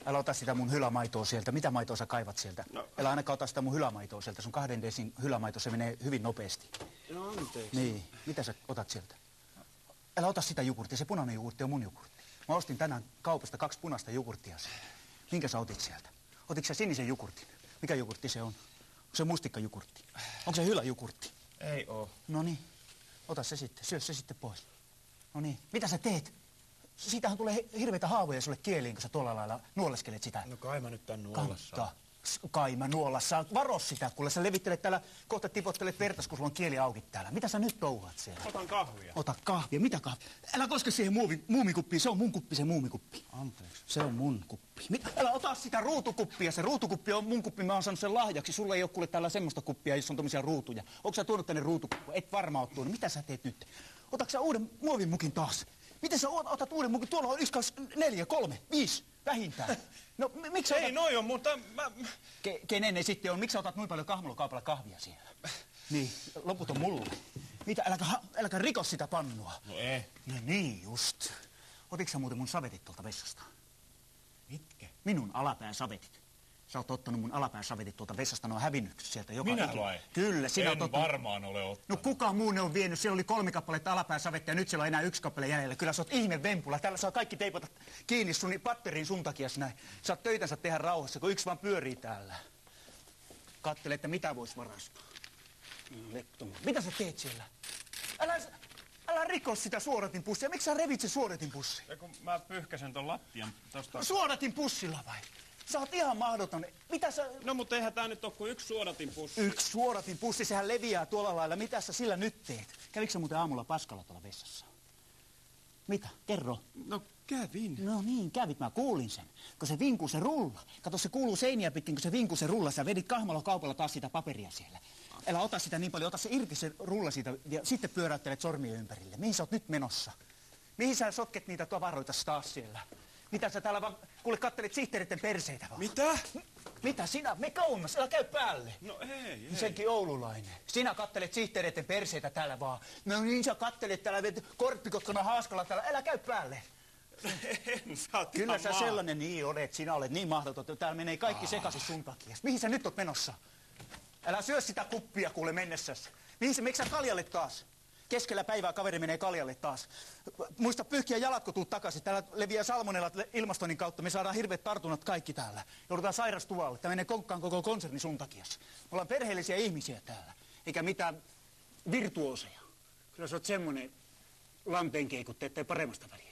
Älä ota sitä mun hylämaitoa sieltä. Mitä maitoa sä kaivat sieltä? No. Älä ainakaan ota sitä mun hylämaitoa sieltä. Sun 2 desin hylämaito, se menee hyvin nopeasti. No anteeksi. Niin. Mitä sä otat sieltä? Älä ota sitä jogurttia. Se punainen jogurtti on mun jogurtti. Mä ostin tänään kaupasta 2 punaista jogurttia. Minkä sä otit sieltä? Otitko sä sinisen jogurtin? Mikä jogurtti se on? Onko se mustikkajogurtti? Onko se hyläjogurtti? Ei oo. No niin. Ota se sitten. Syö se sitten pois. No niin. Mitä sä teet? Siitähän tulee hirveitä haavoja sulle kieliin, kun sä tuolla lailla nuoleskelet sitä. No kai mä nyt tän nuolassa. Kai mä nuolassa. Varo sitä, kuule sä levittelet täällä, kohta tipottelet vertas, kun sulla on kieli auki täällä. Mitä sä nyt touhaat siellä? Otan kahvia. Ota kahvia. Mitä kahvia? Älä koske siihen muumikuppiin. Se on mun kuppi, se muumikuppi. Anteeksi. Se on mun kuppi. Älä ota sitä ruutukuppia. Se ruutukuppi on mun kuppi. Mä oon saanut sen lahjaksi. Sulla ei ole kuule täällä semmoista kuppia, jossa on tommosia ruutuja. Onko sä tuonut tänne ruutukuppia? Et varmaan oo tuonut. Mitä sä teet nyt? Otatko sä uuden muovimukin taas? Miten sä otat uuden mukin? Tuolla on 1, 2, 4, 3, 5 vähintään. No miksi sä otat... Ei noi on, mutta mä... Kenen ne sitten on? Miksi sä otat noin paljon kahmolokaupalla kahvia siellä? Niin, loput on mulle. Mitä, äläkä riko sitä pannua. No ei. No niin just. Otitko sä muuten mun savetit tuolta vessasta? Mitkä? Minun alapääsavetit. Sä oot ottanut mun alapääsavetit tuolta vessasta, ne on hävinnyt sieltä joka Minä vai? Kyllä, sinä oot ottanut... varmaan ole ottanut. No kuka muu ne on vienyt? Siellä oli 3 kappaletta alapääsavettia ja nyt siellä on enää 1 kappale jäljellä. Kyllä sä oot ihme vempula. Täällä saa kaikki teipata kiinni sun patteriin sun takias näin. Saat töitänsä tehdä rauhassa, kun yksi vaan pyörii täällä. Kattele, että mitä vois varastaa. Mitä sä teet siellä? Älä riko sitä suodatinpussia. Miksi sä revit se suodatinpussi? Ja kun mä pyyhkäsen ton lattian tosta... Suodatinpussilla vai? Sä oot ihan mahdoton. Mitä sä... No mutta eihän tää nyt oo kuin 1 suodatinpussi. 1 suodatinpussi, sehän leviää tuolla lailla. Mitä sä sillä nyt teet? Kävikö sä muuten aamulla paskalla tuolla vessassa? Mitä? Kerro. No kävin. No niin, kävit. Mä kuulin sen. Kun se vinkuu se rulla. Kato, se kuuluu seiniä pitkin, kun se vinkuu se rulla. Sä vedit kahmalokaupalla taas sitä paperia siellä. Älä ota sitä niin paljon. Ota se irti se rulla siitä ja sitten pyöräyttelet sormien ympärille. Mihin sä oot nyt menossa? Mihin sä sotket niitä tavaroita taas siellä? Mitä sä täällä vaan, kuule, kattelet sihteeritten perseitä vaan? Mitä? Mitä sinä? Me kauemmas, älä käy päälle. No ei. Senkin oululainen. Sinä kattelet sihteereiden perseitä täällä vaan. No niin, sä kattelet täällä, korppikotkona haaskalla täällä, älä käy päälle. En, sä oot Kyllä ihan sä sellainen niin olet, sinä olet niin mahdoton, että täällä menee kaikki sekaisin sun takia. Mihin sä nyt oot menossa? Älä syö sitä kuppia kuule mennessäsi. Miksi sä kaljalle taas? Keskellä päivää kaveri menee kaljalle taas. Muista pyyhkiä jalat, kun tuut takaisin. Täällä leviää salmonellat ilmastoinnin kautta. Me saadaan hirveät tartunnat kaikki täällä. Joudutaan sairastuvalle. Tämä menee konkkaan koko konserni sun takias. Me ollaan perheellisiä ihmisiä täällä. Eikä mitään virtuoseja. Kyllä sä oot semmonen lanteenkeikut, ettei paremmasta väliä.